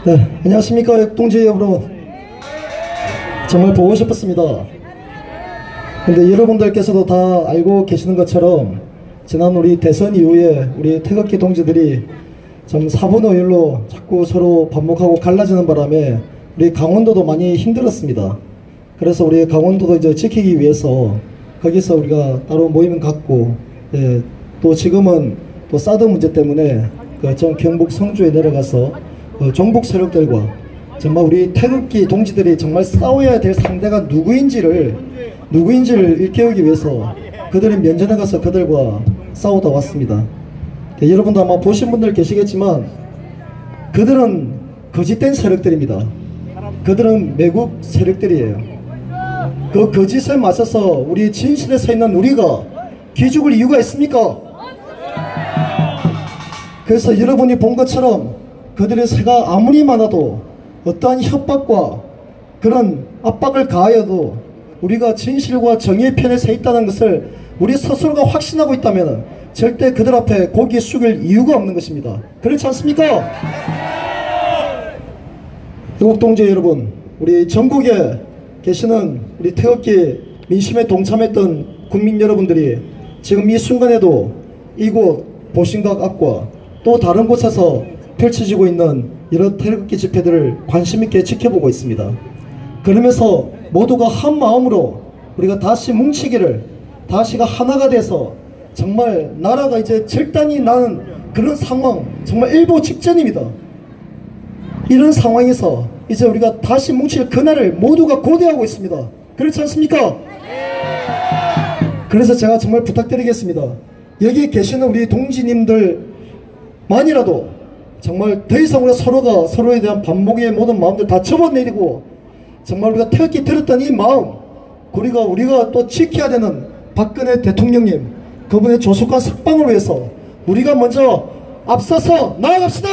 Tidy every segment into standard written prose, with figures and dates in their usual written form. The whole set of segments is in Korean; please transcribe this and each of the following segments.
네, 안녕하십니까 동지 여러분. 정말 보고 싶었습니다. 근데 여러분들께서도 다 알고 계시는 것처럼 지난 우리 대선 이후에 우리 태극기 동지들이 좀 사분오일로 자꾸 서로 반목하고 갈라지는 바람에 우리 강원도도 많이 힘들었습니다. 그래서 우리 강원도도 이제 지키기 위해서 거기서 우리가 따로 모임을 갖고, 예, 또 지금은 또 사드 문제 때문에 전 경북 성주에 내려가서 종북 세력들과 정말 우리 태극기 동지들이 정말 싸워야 될 상대가 누구인지를 일깨우기 위해서 그들이 면전에 가서 그들과 싸우다 왔습니다. 여러분도 아마 보신 분들 계시겠지만 그들은 거짓된 세력들입니다. 그들은 매국 세력들이에요. 그 거짓에 맞서서 우리 진실에 서 있는 우리가 기죽을 이유가 있습니까? 그래서 여러분이 본 것처럼 그들의 새가 아무리 많아도 어떠한 협박과 그런 압박을 가하여도 우리가 진실과 정의의 편에 서 있다는 것을 우리 스스로가 확신하고 있다면 절대 그들 앞에 고개 숙일 이유가 없는 것입니다. 그렇지 않습니까? 태국 동지 여러분, 우리 전국에 계시는 우리 태극기 민심에 동참했던 국민 여러분들이 지금 이 순간에도 이곳 보신각 앞과 또 다른 곳에서 펼쳐지고 있는 이런 태극기 집회들을 관심있게 지켜보고 있습니다. 그러면서 모두가 한 마음으로 우리가 다시 뭉치기를, 다시가 하나가 돼서 정말 나라가 이제 절단이 나는 그런 상황, 정말 일보 직전입니다. 이런 상황에서 이제 우리가 다시 뭉칠 그날을 모두가 고대하고 있습니다. 그렇지 않습니까? 그래서 제가 정말 부탁드리겠습니다. 여기 계시는 우리 동지님들만이라도 정말 더 이상 우리가 서로가 서로에 대한 반목의 모든 마음들 다 접어내리고 정말 우리가 태극기 들었던 이 마음, 우리가 또 지켜야 되는 박근혜 대통령님, 그분의 조속한 석방을 위해서 우리가 먼저 앞서서 나아갑시다.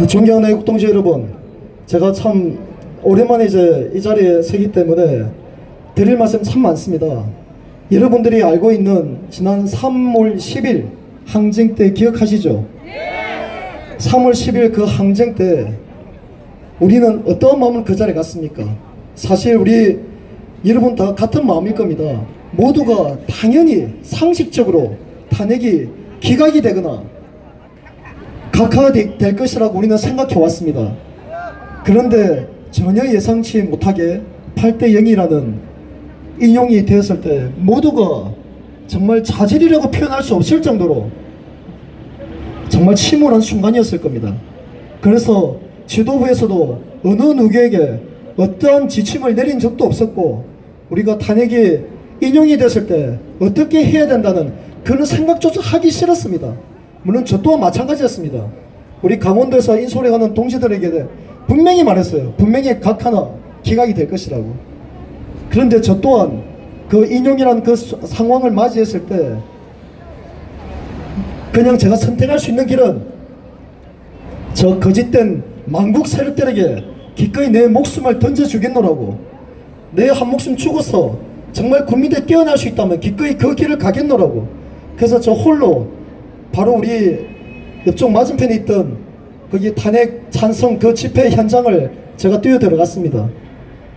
존경하는 애국 동지 여러분, 제가 참 오랜만에 이제 이 자리에 서기 때문에 드릴 말씀 참 많습니다. 여러분들이 알고 있는 지난 3월 10일 항쟁 때 기억하시죠? 3월 10일 그 항쟁 때 우리는 어떤 마음을 그 자리에 갔습니까? 사실 우리 여러분 다 같은 마음일 겁니다. 모두가 당연히 상식적으로 탄핵이 기각이 되거나 각하가 될 것이라고 우리는 생각해 왔습니다. 그런데 전혀 예상치 못하게 8대0이라는 인용이 되었을 때 모두가 정말 자질이라고 표현할 수 없을 정도로 정말 침울한 순간이었을 겁니다. 그래서 지도부에서도 어느 누구에게 어떠한 지침을 내린 적도 없었고 우리가 탄핵이 인용이 됐을 때 어떻게 해야 된다는 그런 생각조차 하기 싫었습니다. 물론 저 또한 마찬가지였습니다. 우리 강원도에서 인솔에 가는 동지들에게 분명히 말했어요. 분명히 각 하나 기각이 될 것이라고. 그런데 저 또한 그 인용이라는 그 상황을 맞이했을 때 그냥 제가 선택할 수 있는 길은 저 거짓된 망국 세력들에게 기꺼이 내 목숨을 던져주겠노라고, 내 한 목숨 죽어서 정말 국민들 깨어날 수 있다면 기꺼이 그 길을 가겠노라고. 그래서 저 홀로 바로 우리 옆쪽 맞은편에 있던 거기 탄핵 찬성 그 집회 현장을 제가 뛰어 들어갔습니다.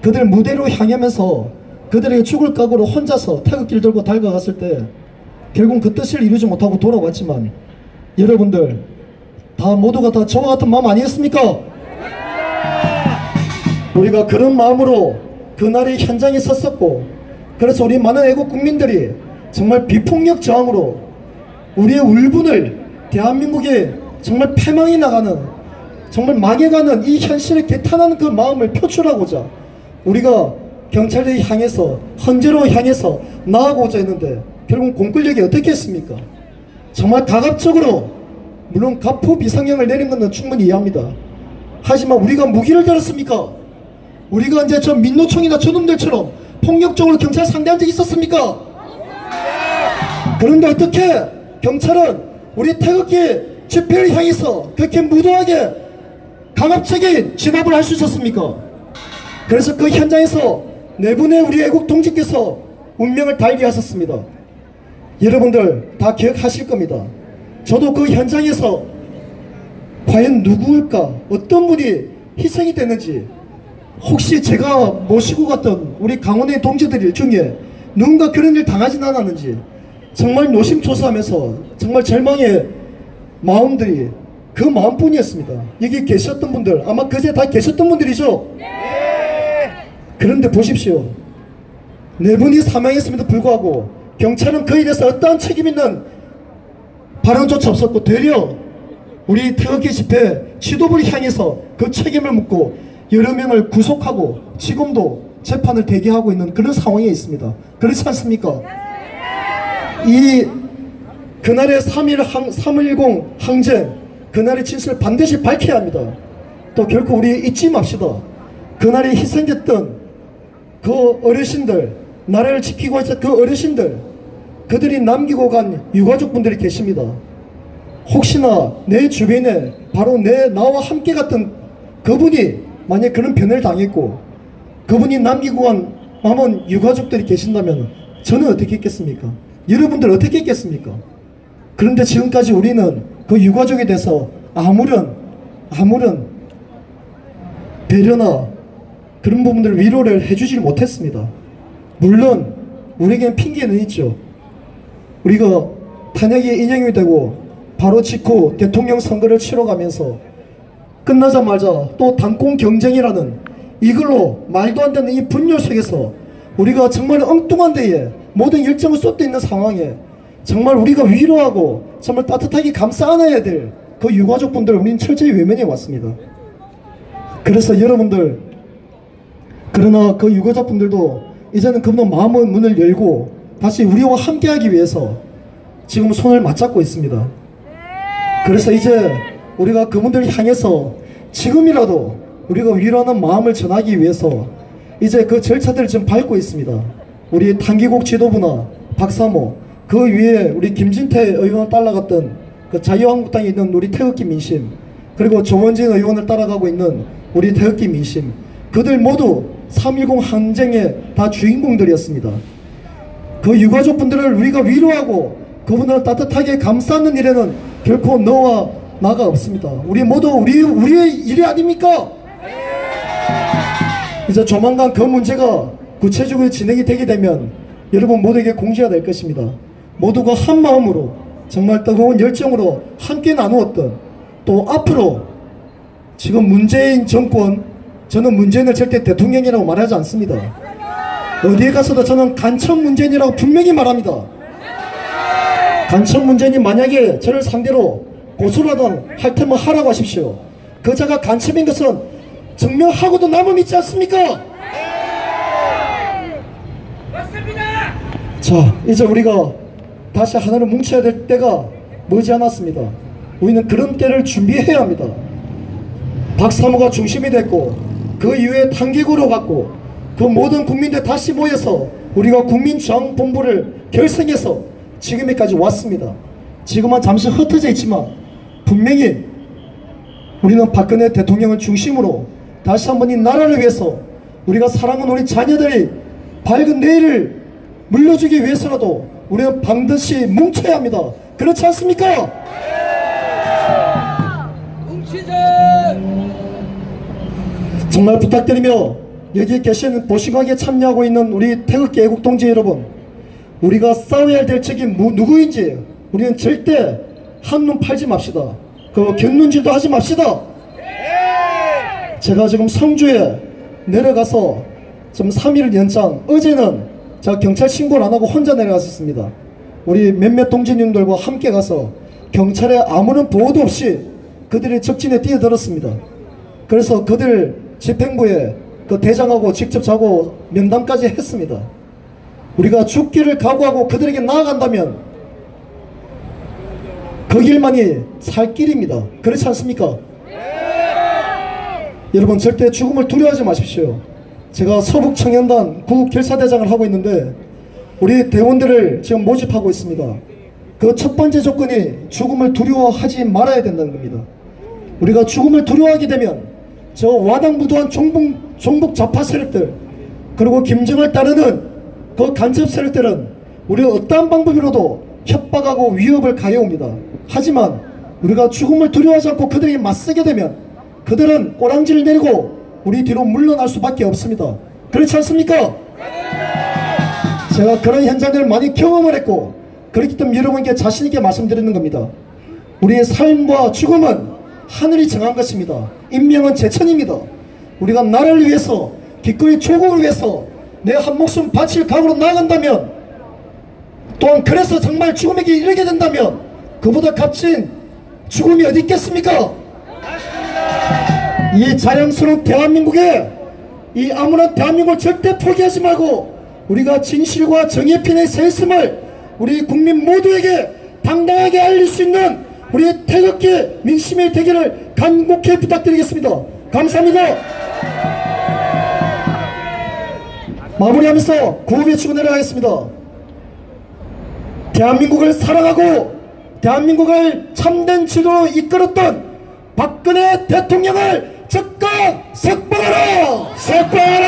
그들 무대로 향하면서 그들에게 죽을 각오로 혼자서 태극기를 들고 달려갔을 때 결국 그 뜻을 이루지 못하고 돌아왔지만 여러분들 다 모두가 다 저와 같은 마음 아니겠습니까? 우리가 그런 마음으로 그날의 현장에 섰었고, 그래서 우리 많은 애국 국민들이 정말 비폭력 저항으로 우리의 울분을 대한민국에 정말 패망이 나가는, 정말 망해가는 이 현실에 개탄하는 그 마음을 표출하고자 우리가 경찰을 향해서, 헌재로 향해서 나아가고자 했는데 결국 공권력이 어떻게 했습니까? 정말 가급적으로, 물론 가포 비상형을 내린 것은 충분히 이해합니다. 하지만 우리가 무기를 들었습니까? 우리가 이제 저 민노총이나 저놈들처럼 폭력적으로 경찰 상대한 적이 있었습니까? 그런데 어떻게 경찰은 우리 태극기 집회를 향해서 그렇게 무도하게 강압적인 진압을 할 수 있었습니까? 그래서 그 현장에서 네 분의 우리 애국 동지께서 운명을 달리하셨습니다. 여러분들 다 기억하실 겁니다. 저도 그 현장에서 과연 누구일까, 어떤 분이 희생이 됐는지, 혹시 제가 모시고 갔던 우리 강원의 동지들 중에 누군가 그런 일 당하진 않았는지 정말 노심초사하면서 정말 절망의 마음들이 그 마음뿐이었습니다. 여기 계셨던 분들 아마 그제 다 계셨던 분들이죠? 네. 그런데 보십시오. 네 분이 사망했음에도 불구하고 경찰은 그에 대해서 어떠한 책임 있는 발언조차 없었고, 되려 우리 태극기 집회 지도부를 향해서 그 책임을 묻고 여러 명을 구속하고 지금도 재판을 대기하고 있는 그런 상황에 있습니다. 그렇지 않습니까? 이 그날의 3.10 항쟁, 그날의 진실을 반드시 밝혀야 합니다. 또 결코 우리 잊지 맙시다. 그날에 희생됐던 그 어르신들, 나라를 지키고 있었던 그 어르신들, 그들이 남기고 간 유가족분들이 계십니다. 혹시나 내 주변에 바로 나와 함께 갔던 그분이 만약 그런 변을 당했고 그분이 남기고 간 남은 유가족들이 계신다면 저는 어떻게 했겠습니까? 여러분들 어떻게 했겠습니까? 그런데 지금까지 우리는 그 유가족에 대해서 아무런 배려나 그런 부분들 위로를 해주질 못했습니다. 물론 우리에겐 핑계는 있죠. 우리가 탄핵이 인용이 되고 바로 직후 대통령 선거를 치러가면서 끝나자마자 또 당권 경쟁이라는 이걸로 말도 안 되는 이 분열 속에서 우리가 정말 엉뚱한 데에 모든 열정을 쏟고 있는 상황에 정말 우리가 위로하고 정말 따뜻하게 감싸 안아야 될 그 유가족분들을 우리는 철저히 외면해 왔습니다. 그래서 여러분들, 그러나 그 유가족분들도 이제는 그분의 마음의 문을 열고 다시 우리와 함께하기 위해서 지금 손을 맞잡고 있습니다. 그래서 이제 우리가 그분들을 향해서 지금이라도 우리가 위로하는 마음을 전하기 위해서 이제 그 절차들을 지금 밟고 있습니다. 우리 단기국 지도부나 박사모, 그 위에 우리 김진태 의원을 따라갔던 그 자유한국당에 있는 우리 태극기 민심, 그리고 조원진 의원을 따라가고 있는 우리 태극기 민심, 그들 모두 3.10 항쟁의 다 주인공들이었습니다. 그 유가족분들을 우리가 위로하고 그분을 따뜻하게 감싸는 일에는 결코 너와 나가 없습니다. 우리 모두 우리의 일이 아닙니까? 이제 조만간 그 문제가 구체적으로 진행이 되게 되면 여러분 모두에게 공지가 될 것입니다. 모두가 한 마음으로 정말 뜨거운 열정으로 함께 나누었던, 또 앞으로 지금 문재인 정권, 저는 문재인을 절대 대통령이라고 말하지 않습니다. 어디에 가서도 저는 간첩 문재인이라고 분명히 말합니다. 간첩 문재인이 만약에 저를 상대로 고소라도 할 테면 하라고 하십시오. 그 자가 간첩인 것은 증명하고도 남음 있지 않습니까? 맞습니다. 자, 이제 우리가 다시 하나로 뭉쳐야 될 때가 머지않았습니다. 우리는 그런 때를 준비해야 합니다. 박사모가 중심이 됐고 그 이후에 단기구로 갔고 그 모든 국민들 다시 모여서 우리가 국민저항본부를 결성해서 지금까지 왔습니다. 지금은 잠시 흩어져 있지만 분명히 우리는 박근혜 대통령을 중심으로 다시 한번 이 나라를 위해서, 우리가 사랑하는 우리 자녀들이 밝은 내일을 물려주기 위해서라도 우리는 반드시 뭉쳐야 합니다. 그렇지 않습니까? 뭉치자. 정말 부탁드리며 여기 계신 보시각에 참여하고 있는 우리 태극기 애국동지 여러분, 우리가 싸워야 될 적이 누구인지 우리는 절대 한눈 팔지 맙시다. 그 곁눈질도 하지 맙시다. 제가 지금 성주에 내려가서 좀 3일 연장, 어제는 제가 경찰 신고를 안 하고 혼자 내려갔었습니다. 우리 몇몇 동지님들과 함께 가서 경찰에 아무런 보호도 없이 그들이 적진에 뛰어들었습니다. 그래서 그들 집행부에 그 대장하고 직접 자고 면담까지 했습니다. 우리가 죽기를 각오하고 그들에게 나아간다면 그 길만이 살 길입니다. 그렇지 않습니까? 여러분, 절대 죽음을 두려워하지 마십시오. 제가 서북청년단 구결사대장을 하고 있는데 우리 대원들을 지금 모집하고 있습니다. 그 첫 번째 조건이 죽음을 두려워하지 말아야 된다는 겁니다. 우리가 죽음을 두려워하게 되면 저 와당무도한 종북 좌파 세력들, 그리고 김정을 따르는 그 간첩 세력들은 우리가 어떠한 방법으로도 협박하고 위협을 가해옵니다. 하지만 우리가 죽음을 두려워하지 않고 그들에게 맞서게 되면 그들은 꼬랑지를 내리고 우리 뒤로 물러날 수밖에 없습니다. 그렇지 않습니까? 제가 그런 현장들을 많이 경험을 했고 그렇기 때문에 여러분께 자신있게 말씀드리는 겁니다. 우리의 삶과 죽음은 하늘이 정한 것입니다. 인명은 제천입니다. 우리가 나라를 위해서 기꺼이 조국을 위해서 내 한 목숨 바칠 각오로 나아간다면, 또한 그래서 정말 죽음에게 이르게 된다면 그보다 값진 죽음이 어디 있겠습니까? 이 자랑스러운 대한민국에, 이 암울한 대한민국을 절대 포기하지 말고 우리가 진실과 정의의 편에 서 있음을 우리 국민 모두에게 당당하게 알릴 수 있는 우리 태극기 민심의 대결을 간곡히 부탁드리겠습니다. 감사합니다. 마무리하면서 구호 외치고 내려가겠습니다. 대한민국을 사랑하고 대한민국을 참된 지도로 이끌었던 박근혜 대통령을 즉각 석방하라! 석방하라!